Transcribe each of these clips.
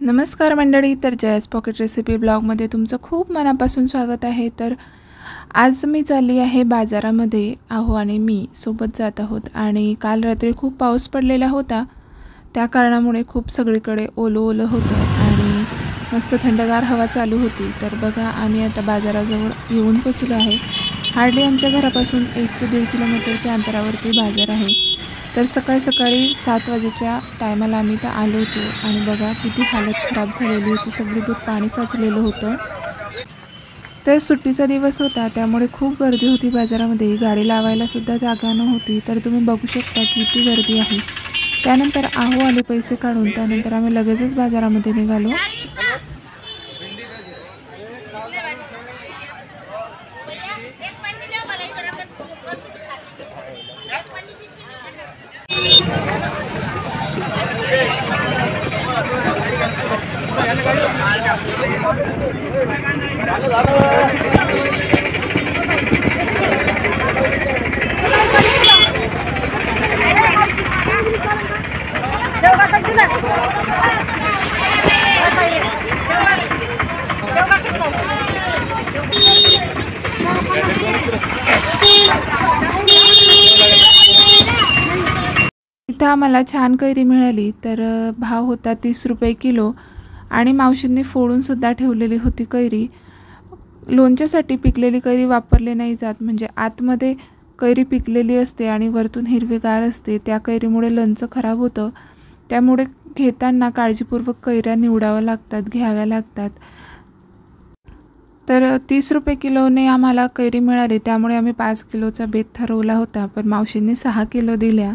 नमस्कार मंडळी, तर जयस पॉकेट रेसिपी ब्लॉगमध्ये तुमचं खूप मनापासून स्वागत आहे। तर आज मी चालली आहे बाजारामध्ये। आहो आणि मी सोबत जात आहोत आणि काल रात्री खूप पाऊस पडलेला होता, त्या कारणामुळे खूप सगळीकडे ओलं होतं आणि मस्त थंडगार हवा चालू होती। तर बघा, आम्ही आता बाजाराजवळ येऊन पोचलो आहे। हार्डली आमच्या घरापासून 1 ते 1.5 किलोमीटरच्या अंतरावरती बाजार आहे। तर सकाळी 7 वाजेच्या टायमाला आम्ही तर आलो होतो आणि बघा किती हालत खराब झालेली होती, सगळी दूर पाणी साचलेलं होतं। तर सुट्टीचा दिवस होता, त्यामुळे खूप गर्दी होती बाजारामध्ये, गाडी लावायला सुद्धा जागा नव्हती। तर तुम्ही बघू शकता किती गर्दी आहे। त्यानंतर आहो आले पैसे काढून, त्यानंतर आम्ही लगेचच बाजारामध्ये निघालो। इथं आम्हाला छान कैरी मिळाली। तर भाव होता 30 रुपये किलो आणि मावशींनी फोडून सुद्धा ठेवलेली होती कैरी। लोणच्यासाठी पिकलेली कैरी वापरली नाही जात, म्हणजे आतमध्ये कैरी पिकलेली असते आणि वरतून हिरवीगार असते, त्या कैरीमुळे लोणचं खराब होतं। त्यामुळे घेताना काळजीपूर्वक कैऱ्या निवडाव्या लागतात, घ्याव्या लागतात। तर 30 रुपये किलोने आम्हाला कैरी मिळाली, त्यामुळे आम्ही 5 किलोचा बेत ठरवला होता, पण मावशींनी 6 किलो दिल्या।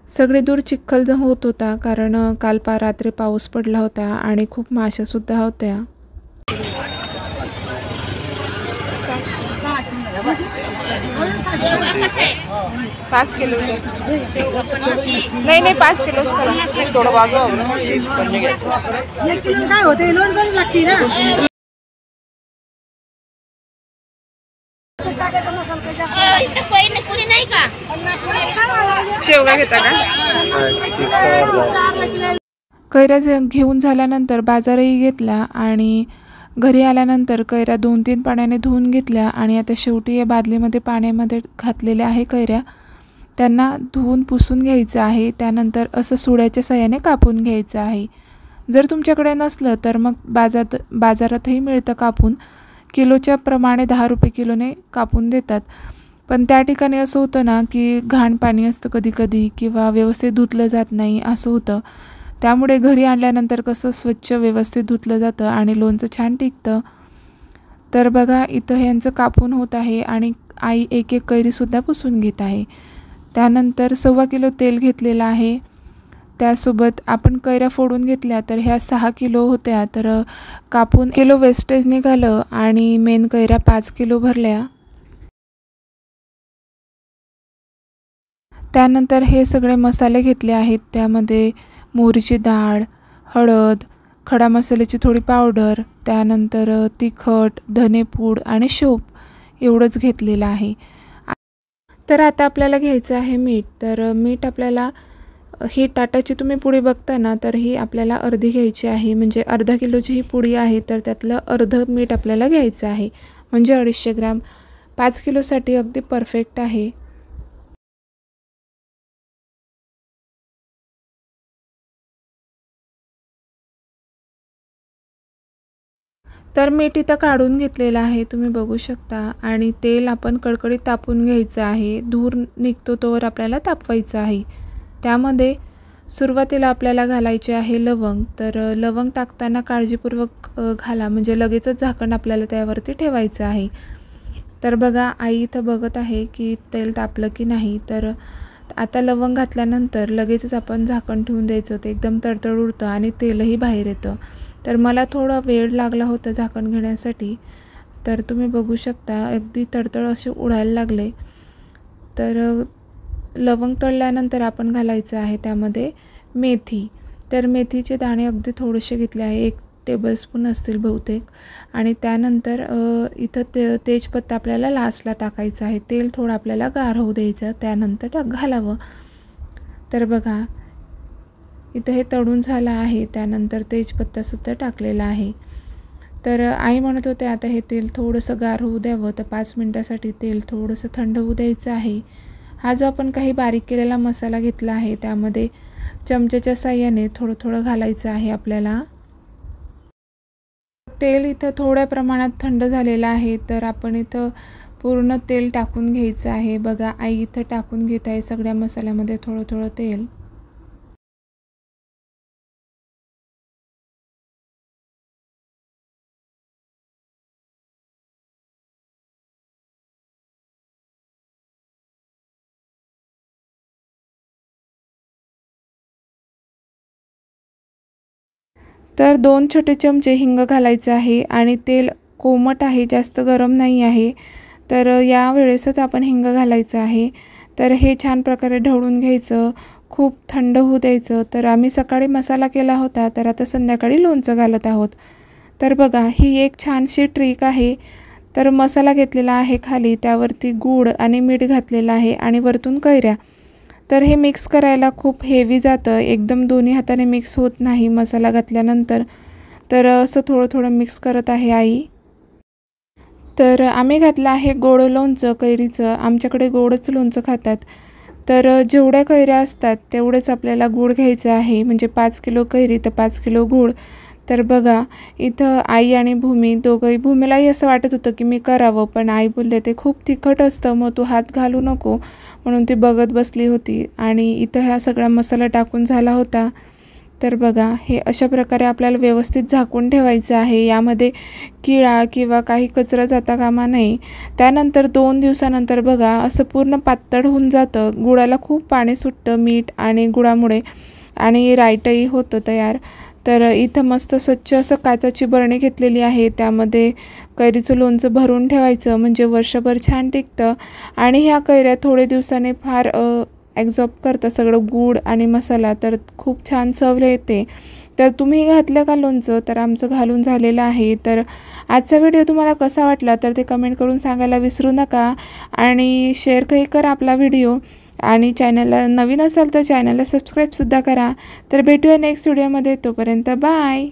सगळे दूर चिखल होत होता, कारण काल रात्री पाऊस पडला होता आणि खूप माशा सुद्धा होत्या। 5 किलो नाही 5 किलोच करा। थोडं बाजू किलो काय होते, लोणचं लागते ना। शेवगा घेता का? कैऱ्या घेऊन झाल्यानंतर बाजारही घेतला आणि घरी आल्यानंतर कैऱ्या 2-3 पाण्याने धुवून घेतल्या आणि आता शेवटी या बादलीमध्ये पाण्यामध्ये घातलेल्या आहे कैऱ्या, त्यांना धुवून पुसून घ्यायचं आहे। त्यानंतर असं सुड्याच्या साहाय्याने कापून घ्यायचं आहे। जर तुमच्याकडे नसलं तर मग बाजारातही मिळतं कापून, किलोच्या प्रमाणे 10 रुपये किलोने कापून देतात। पण त्या ठिकाणी असं होतं ना की घाण पाणी असतं कधी किंवा व्यवस्थित धुतलं जात नाही असं होतं। त्यामुळे घरी आणल्यानंतर कसं स्वच्छ व्यवस्थित धुतलं जातं आणि लोणचं छान टिकतं। तर बघा, इथं ह्यांचं कापून होत आहे आणि आई एक कैरीसुद्धा पुसून घेत आहे। त्यानंतर 1.25 किलो तेल घेतलेलं आहे। त्यासोबत आपण कैऱ्या फोडून घेतल्या, तर ह्या 6 किलो होत्या, तर कापून किलो वेस्टेज निघालं आणि मेन कैऱ्या 5 किलो भरल्या। त्यानंतर हे सगळे मसाले घेतले आहेत, त्यामध्ये मोहरीची डाळ, हळद, खडा मसाल्याची थोडी पावडर, त्यानंतर तिखट, धनेपूड आणि शोप एवढंच घेतलेलं आहे। तर आता आपल्याला घ्यायचं आहे मीठ। तर मीठ आपल्याला ही टाटाची तुम्ही पुडी बघता ना, तर ही आपल्याला अर्धी घ्यायची आहे, म्हणजे अर्धा किलोची ही पुडी आहे, तर त्यातलं अर्धं मीठ आपल्याला घ्यायचं आहे, म्हणजे 250 ग्रॅम। 5 किलोसाठी अगदी परफेक्ट आहे। तर मीठ इथं काढून घेतलेलं आहे, तुम्ही बघू शकता। आणि तेल आपण कडकडीत तापून घ्यायचं आहे, धूर निघतो तोवर आपल्याला तापवायचं आहे। त्यामध्ये सुरुवातीला आपल्याला घालायचे आहे लवंग। तर लवंग टाकताना काळजीपूर्वक घाला, म्हणजे लगेचच झाकण आपल्याला त्यावरती ठेवायचं आहे। तर बघा, आई इथं बघत आहे की तेल तापलं की नाही। तर आता लवंग घातल्यानंतर लगेचच आपण झाकण ठेवून द्यायचं, ते एकदम तडतड उडतं आणि तेलही बाहेर येतं। तर मला थोडा वेळ लागला होता झाकण घेण्यासाठी, तर तुम्ही बघू शकता अगदी तडतड असे उडायला लागले। तर लवंग तळल्यानंतर आपण घालायचं आहे त्यामध्ये मेथी। तर मेथीचे दाणे अगदी थोडेसे घेतले आहे, 1 टेबलस्पून असतील बहुतेक। आणि त्यानंतर इथं तेजपत्ता आपल्याला लास्टला टाकायचा आहे। तेल थोडं आपल्याला गार होऊ द्यायचं, त्यानंतर घालावं। तर बघा, इथं हे तळून झालं आहे. त्यानंतर तेजपत्तासुद्धा टाकलेला आहे. तर आई म्हणत होते आता हे तेल थोडंसं गार होऊ द्यावं. तर 5 मिनटासाठी तेल थोडंसं थंड होऊ द्यायचं आहे. हा जो आपण काही बारीक केलेला मसाला घेतला आहे त्यामध्ये चमच्याच्या साहाय्याने थोडं थोडं घालायचं आहे आपल्याला. तेल इथं थोड्या प्रमाणात थंड झालेलं आहे. तर आपण इथं पूर्ण तेल टाकून घ्यायचं आहे. बघा आई इथं टाकून घेत आहे सगळ्या मसाल्यामध्ये थोडं थोडं तेल. तर 2 छोटे चमचे हिंग घालायचं आहे आणि तेल कोमट आहे, जास्त गरम नाही आहे. तर या वेळेसच आपण हिंग घालायचं आहे. तर हे छान प्रकारे ढवळून घ्यायचं, खूप थंड होऊ द्यायचं. तर आम्ही सकाळी मसाला केला होता, तर आता संध्याकाळी लोणचं घालत आहोत. तर बघा ही एक छानशी ट्रिक आहे. तर मसाला घेतलेला आहे खाली, त्यावरती गूळ आणि मीठ घातलेलं आहे आणि वरतून कैऱ्या. तर हे मिक्स करायला खूप हेवी जातं, एकदम दोन्ही हाताने मिक्स होत नाही मसाला घातल्यानंतर. तर असं थोडं थोडं मिक्स करत आहे आई. तर आम्ही घातलं आहे गोड लोणचं कैरीचं. आमच्याकडे गोडच लोणचं खातात. तर जेवढ्या कैऱ्या असतात तेवढेच आपल्याला गूळ घ्यायचं आहे. म्हणजे 5 किलो कैरी तर 5 किलो गूळ. तर बघा इथं आई आणि भूमी दोघंही, भूमीलाही असं वाटत होतं की मी करावं, पण आई बोलले ते खूप तिखट असतं, मग तू हात घालू नको, म्हणून ती बघत बसली होती. आणि इथं हा सगळा मसाला टाकून झाला होता. तर बघा हे अशा प्रकारे आपल्याला व्यवस्थित झाकून ठेवायचं आहे. यामध्ये किडा किंवा काही कचरा जाता कामा नये. त्यानंतर 2 दिवसानंतर बघा असं पूर्ण पातळ होऊन जातं. गुळाला खूप पाणी सुटतं मीठ आणि गुळामुळे, आणि रायटंही होतं तयार. तर इथं मस्त स्वच्छ असं काचेची बरणी घेतलेली आहे. त्यामध्ये कैरीचं लोणचं भरून ठेवायचं, म्हणजे वर्षभर छान टिकतं. आणि ह्या कैऱ्या थोडे दिवसाने फार ॲब्झॉर्ब करतं सगळं गूळ आणि मसाला, तर खूप छान चव येते. तर तुम्ही घातलं का लोणचं? तर आमचं घालून झालेलं आहे. तर आजचा व्हिडिओ तुम्हाला कसा वाटला तर ते कमेंट करून सांगायला विसरू नका. आणि शेअरही करा आपला व्हिडिओ. आणि चॅनलला नवीन असाल तर चॅनलला सबस्क्राईबसुद्धा करा. तर भेटूया नेक्स्ट व्हिडिओमध्ये. तोपर्यंत बाय.